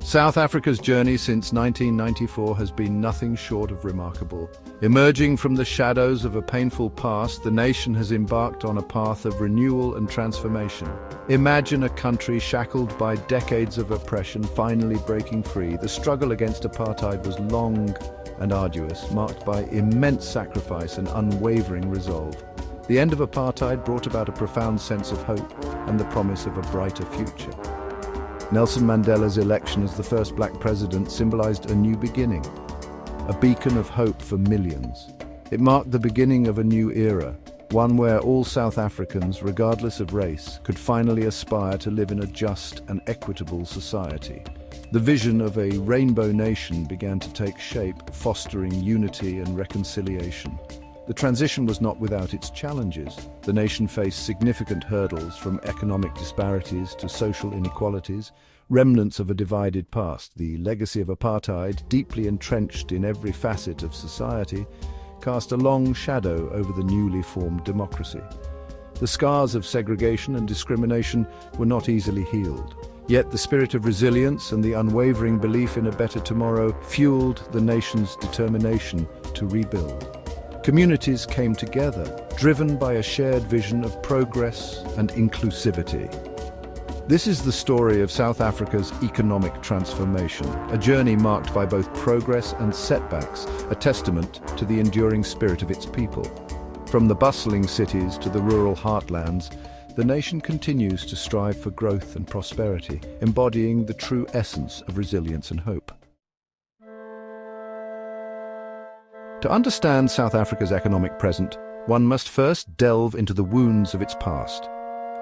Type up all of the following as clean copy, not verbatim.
South Africa's journey since 1994 has been nothing short of remarkable. Emerging from the shadows of a painful past, the nation has embarked on a path of renewal and transformation. Imagine a country shackled by decades of oppression finally breaking free. The struggle against apartheid was long and arduous, marked by immense sacrifice and unwavering resolve. The end of apartheid brought about a profound sense of hope and the promise of a brighter future. Nelson Mandela's election as the first black president symbolized a new beginning, a beacon of hope for millions. It marked the beginning of a new era, one where all South Africans, regardless of race, could finally aspire to live in a just and equitable society. The vision of a rainbow nation began to take shape, fostering unity and reconciliation. The transition was not without its challenges. The nation faced significant hurdles, from economic disparities to social inequalities, remnants of a divided past. The legacy of apartheid, deeply entrenched in every facet of society, cast a long shadow over the newly formed democracy. The scars of segregation and discrimination were not easily healed. Yet the spirit of resilience and the unwavering belief in a better tomorrow fueled the nation's determination to rebuild. Communities came together, driven by a shared vision of progress and inclusivity. This is the story of South Africa's economic transformation, a journey marked by both progress and setbacks, a testament to the enduring spirit of its people. From the bustling cities to the rural heartlands, the nation continues to strive for growth and prosperity, embodying the true essence of resilience and hope. To understand South Africa's economic present, one must first delve into the wounds of its past.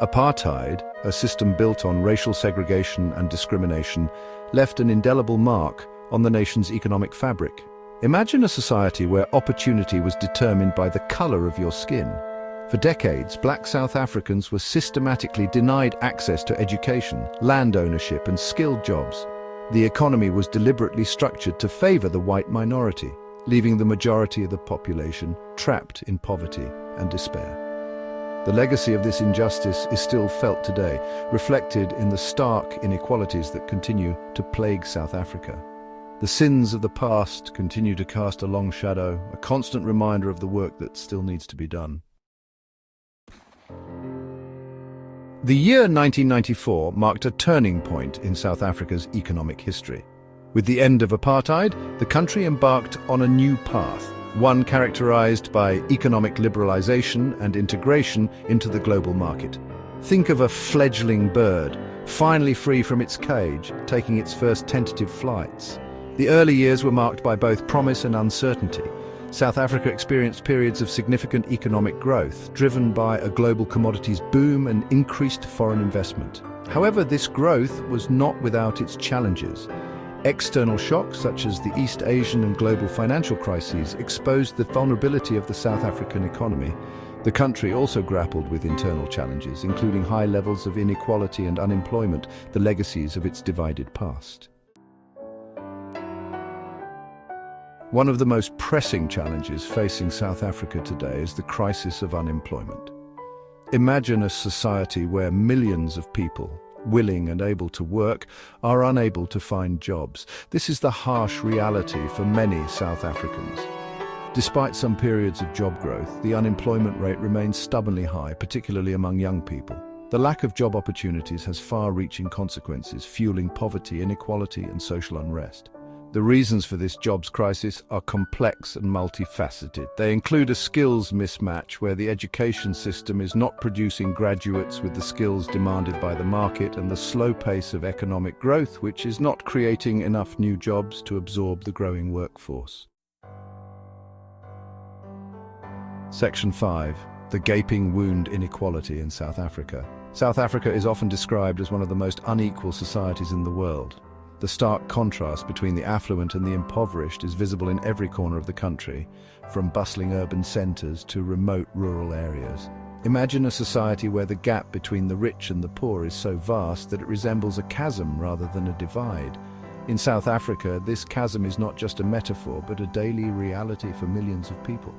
Apartheid, a system built on racial segregation and discrimination, left an indelible mark on the nation's economic fabric. Imagine a society where opportunity was determined by the color of your skin. For decades, black South Africans were systematically denied access to education, land ownership, and skilled jobs. The economy was deliberately structured to favor the white minority, leaving the majority of the population trapped in poverty and despair. The legacy of this injustice is still felt today, reflected in the stark inequalities that continue to plague South Africa. The sins of the past continue to cast a long shadow, a constant reminder of the work that still needs to be done. The year 1994 marked a turning point in South Africa's economic history. With the end of apartheid, the country embarked on a new path, one characterized by economic liberalization and integration into the global market. Think of a fledgling bird, finally free from its cage, taking its first tentative flights. The early years were marked by both promise and uncertainty. South Africa experienced periods of significant economic growth, driven by a global commodities boom and increased foreign investment. However, this growth was not without its challenges. External shocks, such as the East Asian and global financial crises, exposed the vulnerability of the South African economy. The country also grappled with internal challenges, including high levels of inequality and unemployment, the legacies of its divided past. One of the most pressing challenges facing South Africa today is the crisis of unemployment. Imagine a society where millions of people, willing and able to work, are unable to find jobs. This is the harsh reality for many South Africans. Despite some periods of job growth, the unemployment rate remains stubbornly high, particularly among young people. The lack of job opportunities has far-reaching consequences, fueling poverty, inequality, and social unrest. The reasons for this jobs crisis are complex and multifaceted. They include a skills mismatch where the education system is not producing graduates with the skills demanded by the market, and the slow pace of economic growth, which is not creating enough new jobs to absorb the growing workforce. Section 5. The gaping wound: inequality in South Africa. South Africa is often described as one of the most unequal societies in the world. The stark contrast between the affluent and the impoverished is visible in every corner of the country, from bustling urban centres to remote rural areas. Imagine a society where the gap between the rich and the poor is so vast that it resembles a chasm rather than a divide. In South Africa, this chasm is not just a metaphor, but a daily reality for millions of people.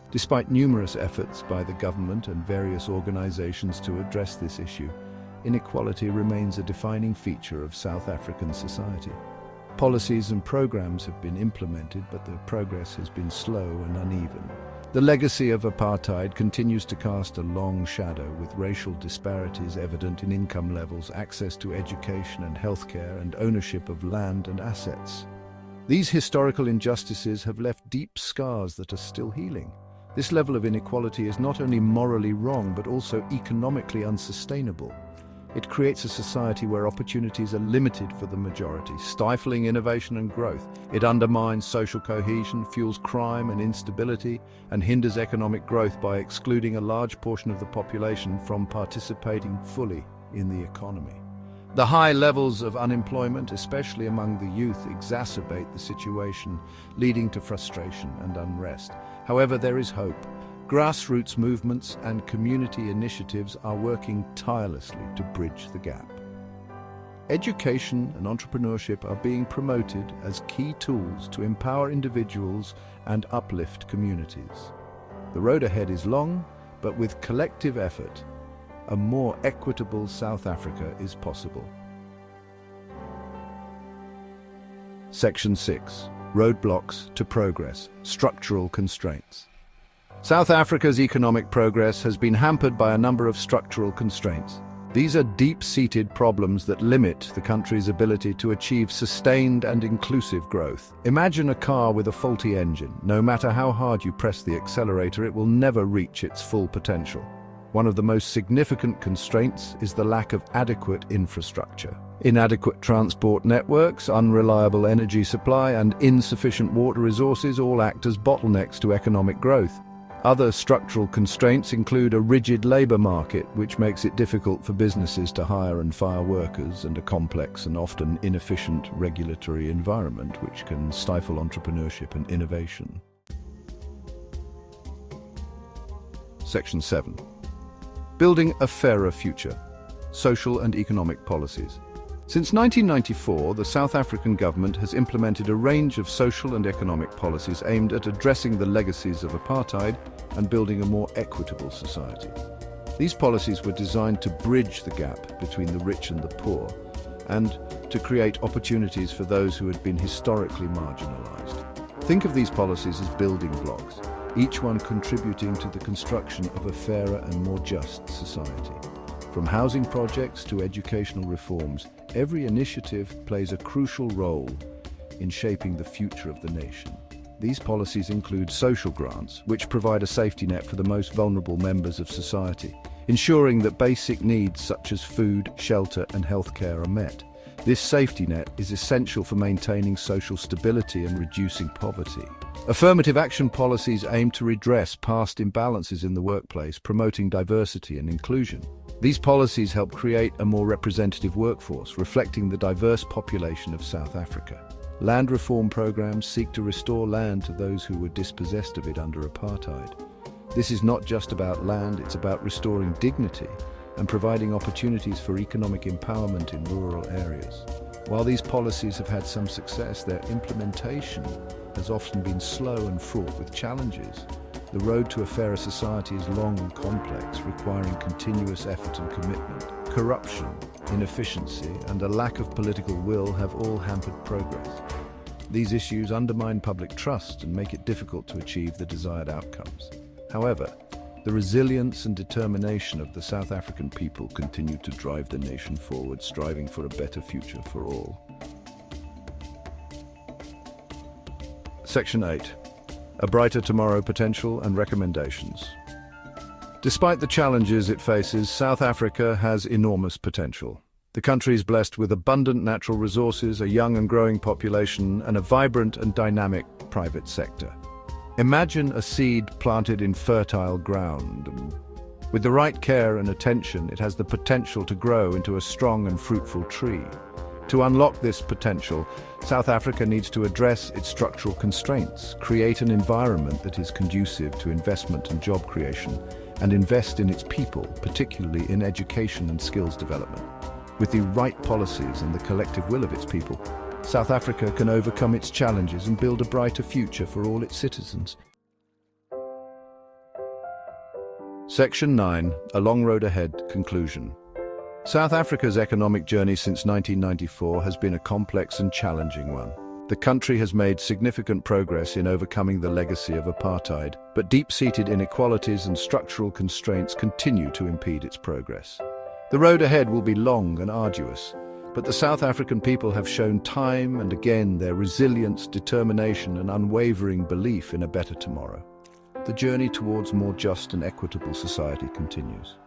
Despite numerous efforts by the government and various organizations to address this issue, inequality remains a defining feature of South African society. Policies and programs have been implemented, but the progress has been slow and uneven. The legacy of apartheid continues to cast a long shadow, with racial disparities evident in income levels, access to education and healthcare, and ownership of land and assets. These historical injustices have left deep scars that are still healing. This level of inequality is not only morally wrong, but also economically unsustainable. It creates a society where opportunities are limited for the majority, stifling innovation and growth. It undermines social cohesion, fuels crime and instability, and hinders economic growth by excluding a large portion of the population from participating fully in the economy. The high levels of unemployment, especially among the youth, exacerbate the situation, leading to frustration and unrest. However, there is hope. Grassroots movements and community initiatives are working tirelessly to bridge the gap. Education and entrepreneurship are being promoted as key tools to empower individuals and uplift communities. The road ahead is long, but with collective effort, a more equitable South Africa is possible. Section 6. Roadblocks to progress, structural constraints. South Africa's economic progress has been hampered by a number of structural constraints. These are deep-seated problems that limit the country's ability to achieve sustained and inclusive growth. Imagine a car with a faulty engine. No matter how hard you press the accelerator, it will never reach its full potential. One of the most significant constraints is the lack of adequate infrastructure. Inadequate transport networks, unreliable energy supply, and insufficient water resources all act as bottlenecks to economic growth. Other structural constraints include a rigid labor market, which makes it difficult for businesses to hire and fire workers, and a complex and often inefficient regulatory environment, which can stifle entrepreneurship and innovation. Section 7. Building a fairer future. Social and economic policies. Since 1994, the South African government has implemented a range of social and economic policies aimed at addressing the legacies of apartheid and building a more equitable society. These policies were designed to bridge the gap between the rich and the poor, and to create opportunities for those who had been historically marginalized. Think of these policies as building blocks, each one contributing to the construction of a fairer and more just society. From housing projects to educational reforms, every initiative plays a crucial role in shaping the future of the nation. These policies include social grants, which provide a safety net for the most vulnerable members of society, ensuring that basic needs such as food, shelter, and healthcare are met. This safety net is essential for maintaining social stability and reducing poverty. Affirmative action policies aim to redress past imbalances in the workplace, promoting diversity and inclusion. These policies help create a more representative workforce, reflecting the diverse population of South Africa. Land reform programs seek to restore land to those who were dispossessed of it under apartheid. This is not just about land, it's about restoring dignity and providing opportunities for economic empowerment in rural areas. While these policies have had some success, their implementation has often been slow and fraught with challenges. The road to a fairer society is long and complex, requiring continuous effort and commitment. Corruption, inefficiency, and a lack of political will have all hampered progress. These issues undermine public trust and make it difficult to achieve the desired outcomes. However, the resilience and determination of the South African people continue to drive the nation forward, striving for a better future for all. Section 8. A Brighter Tomorrow Potential and Recommendations. Despite the challenges it faces, South Africa has enormous potential. The country is blessed with abundant natural resources, a young and growing population, and a vibrant and dynamic private sector. Imagine a seed planted in fertile ground. With the right care and attention, it has the potential to grow into a strong and fruitful tree. To unlock this potential, South Africa needs to address its structural constraints, create an environment that is conducive to investment and job creation, and invest in its people, particularly in education and skills development. With the right policies and the collective will of its people, South Africa can overcome its challenges and build a brighter future for all its citizens. Section 9. A Long Road Ahead. Conclusion. South Africa's economic journey since 1994 has been a complex and challenging one. The country has made significant progress in overcoming the legacy of apartheid, but deep-seated inequalities and structural constraints continue to impede its progress. The road ahead will be long and arduous, but the South African people have shown time and again their resilience, determination, and unwavering belief in a better tomorrow. The journey towards more just and equitable society continues.